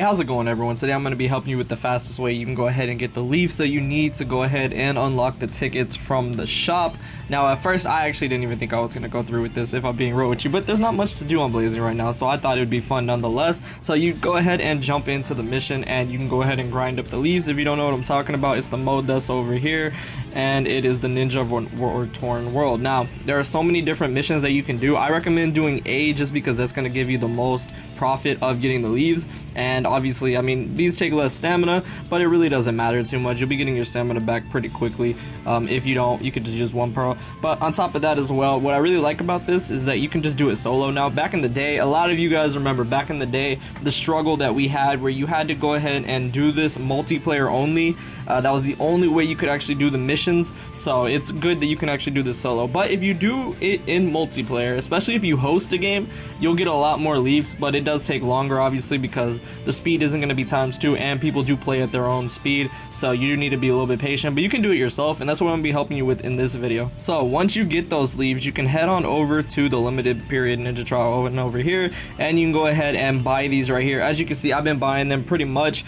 how's it going, everyone? Today I'm going to be helping you with the fastest way you can go ahead and get the leaves that you need to go ahead and unlock the tickets from the shop. Now, at first, I actually didn't even think I was going to go through with this, if I'm being real with you, but there's not much to do on Blazing right now, so I thought it would be fun nonetheless. So you go ahead and jump into the mission, and you can go ahead and grind up the leaves. If you don't know what I'm talking about, it's the mode that's over here, and it is the Ninja War-Torn World. Now, there are so many different missions that you can do. I recommend doing A just because that's going to give you the most profit of getting the leaves. And obviously, I mean, these take less stamina, but it really doesn't matter too much. You'll be getting your stamina back pretty quickly. If you don't, you could just use one pearl. But on top of that as well, what I really like about this is that you can just do it solo. Now, back in the day, a lot of you guys remember back in the day the struggle that we had where you had to go ahead and do this multiplayer only. That was the only way you could actually do the missions, so it's good that you can actually do this solo. But if you do it in multiplayer, especially if you host a game, you'll get a lot more leaves, but it does take longer, obviously, because the speed isn't going to be ×2, and people do play at their own speed, so you need to be a little bit patient. But you can do it yourself, and that's what I'm going to be helping you with in this video. So once you get those leaves, you can head on over to the limited period ninja trial over here, and you can go ahead and buy these right here. As you can see, I've been buying them pretty much.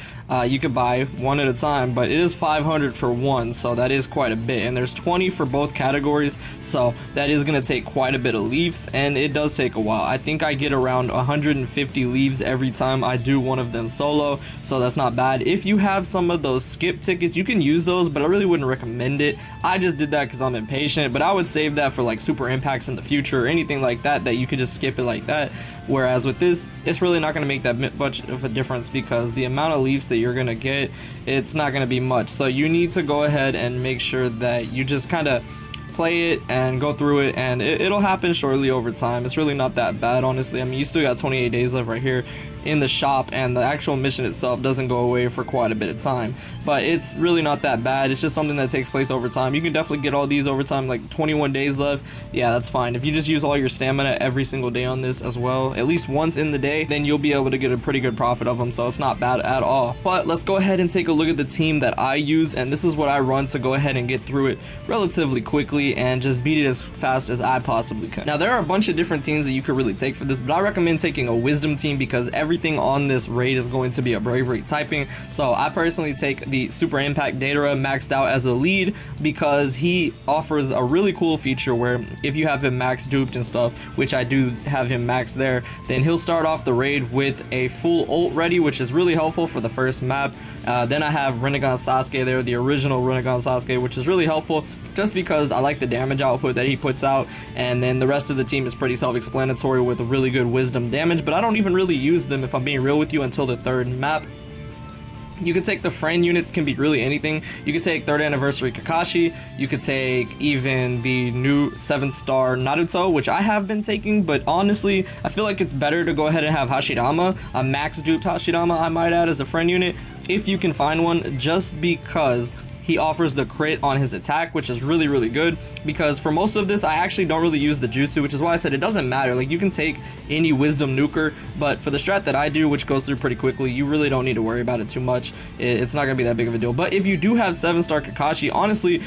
You can buy one at a time, but it is 500 for one, so that is quite a bit, and there's 20 for both categories, so that is going to take quite a bit of leaves, and it does take a while. I think I get around 150 leaves every time I do one of them solo, so that's not bad. If you have some of those skip tickets, you can use those, but I really wouldn't recommend it. I just did that because I'm impatient, but I would save that for like super impacts in the future or anything like that you could just skip it like that. Whereas with this, it's really not going to make that much of a difference, because the amount of leaves that you're going to get, it's not going to be much. So you need to go ahead and make sure that you just kind of play it and go through it, and it'll happen shortly over time. It's really not that bad, honestly. I mean, you still got 28 days left right here in the shop, and the actual mission itself doesn't go away for quite a bit of time, but it's really not that bad. It's just something that takes place over time. You can definitely get all these over time. Like 21 days left, yeah, that's fine. If you just use all your stamina every single day on this as well, at least once in the day, then you'll be able to get a pretty good profit of them, so it's not bad at all. But let's go ahead and take a look at the team that I use, and this is what I run to go ahead and get through it relatively quickly and just beat it as fast as I possibly can. Now, there are a bunch of different teams that you could really take for this, but I recommend taking a wisdom team because everything on this raid is going to be a bravery typing. So I personally take the super impact Datara maxed out as a lead because he offers a really cool feature where if you have him max duped and stuff, which I do have him max there, then he'll start off the raid with a full ult ready, which is really helpful for the first map. Then I have Rinnegan Sasuke there, the original Rinnegan Sasuke, which is really helpful just because I like the damage output that he puts out, and then the rest of the team is pretty self-explanatory with a really good wisdom damage, but I don't even really use them, if I'm being real with you, until the third map. You could take the friend unit, can be really anything. You could take 3rd anniversary Kakashi, you could take even the new 7-star Naruto, which I have been taking, but honestly I feel like it's better to go ahead and have Hashirama, a max duped Hashirama I might add, as a friend unit if you can find one, just because he offers the crit on his attack, which is really, really good, because for most of this I actually don't really use the jutsu, which is why I said it doesn't matter. Like, you can take any wisdom nuker, but for the strat that I do, which goes through pretty quickly, you really don't need to worry about it too much. It's not gonna be that big of a deal. But if you do have 7-star Kakashi, honestly,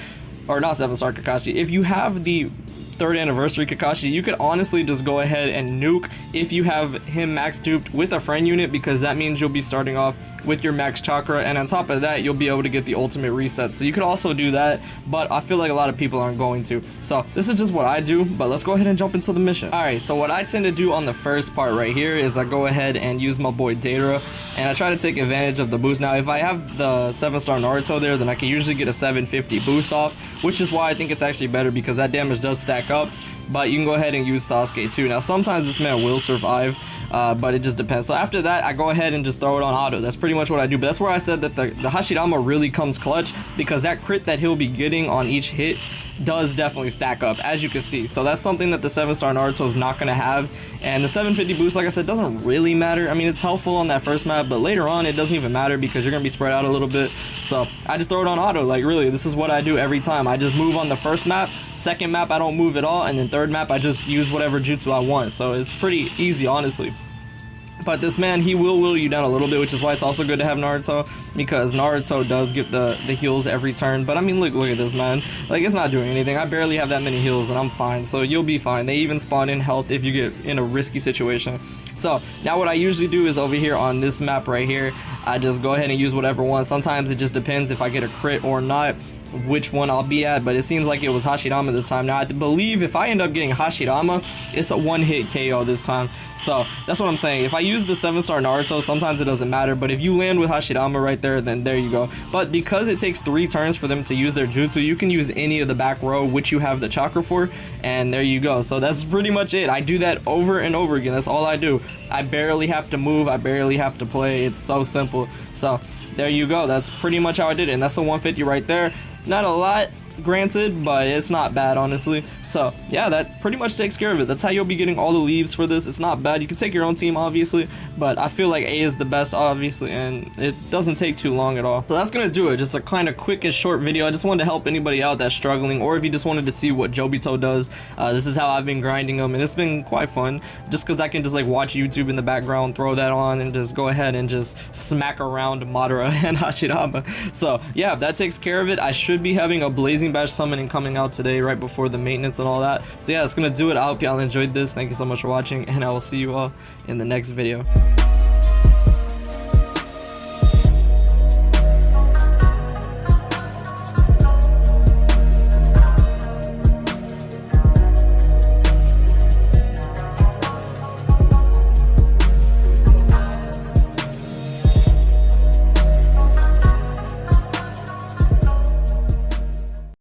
or not 7-star Kakashi, if you have the 3rd anniversary Kakashi, you could honestly just go ahead and nuke if you have him max duped with a friend unit, because that means you'll be starting off with your max chakra, and on top of that, you'll be able to get the ultimate reset. So you could also do that, but I feel like a lot of people aren't going to. So this is just what I do, but let's go ahead and jump into the mission. All right, so what I tend to do on the first part right here is I go ahead and use my boy Datara, and I try to take advantage of the boost. Now, if I have the 7-star Naruto there, then I can usually get a 750 boost off, which is why I think it's actually better, because that damage does stack up. But you can go ahead and use Sasuke too. Now, sometimes this man will survive, but it just depends. So after that, I go ahead and just throw it on auto. That's pretty much what I do. But that's where I said that the Hashirama really comes clutch, because that crit that he'll be getting on each hit does definitely stack up, as you can see. So that's something that the 7-star Naruto is not going to have. And the 750 boost, like I said, doesn't really matter. I mean, it's helpful on that first map, but later on it doesn't even matter, because you're going to be spread out a little bit. So I just throw it on auto. Like, really, this is what I do every time. I just move on the first map, second map I don't move at all, and then third map I just use whatever jutsu I want. So it's pretty easy, honestly. But this man, he will you down a little bit, which is why it's also good to have Naruto, because Naruto does get the heals every turn. But I mean, look at this, man. Like, it's not doing anything. I barely have that many heals, and I'm fine. So you'll be fine. They even spawn in health if you get in a risky situation. So now what I usually do is over here on this map right here, I just go ahead and use whatever one. Sometimes it just depends if I get a crit or not, which one I'll be at, but it seems like it was Hashirama this time. Now I believe if I end up getting Hashirama, it's a one-hit KO this time. So that's what I'm saying. If I use the 7-star Naruto, sometimes it doesn't matter, but if you land with Hashirama right there, then there you go. But because it takes 3 turns for them to use their jutsu, you can use any of the back row which you have the chakra for, and there you go. So that's pretty much it. I do that over and over again. That's all I do. I barely have to move, I barely have to play. It's so simple. So there you go. That's pretty much how I did it, and that's the 150 right there. Not a lot, granted, but it's not bad, honestly. So yeah, that pretty much takes care of it. That's how you'll be getting all the leaves for this. It's not bad. You can take your own team, obviously, but I feel like A is the best, obviously, and it doesn't take too long at all. So that's gonna do it. Just a kind of quick and short video. I just wanted to help anybody out that's struggling, or if you just wanted to see what Jobito does. This is how I've been grinding them, and it's been quite fun, just because I can just like watch YouTube in the background, throw that on, and just go ahead and just smack around Madara and Hashirama. So yeah, that takes care of it. I should be having a Blazing Bash summoning coming out today right before the maintenance and all that. So yeah, that's gonna do it. I hope y'all enjoyed this. Thank you so much for watching, and I will see you all in the next video.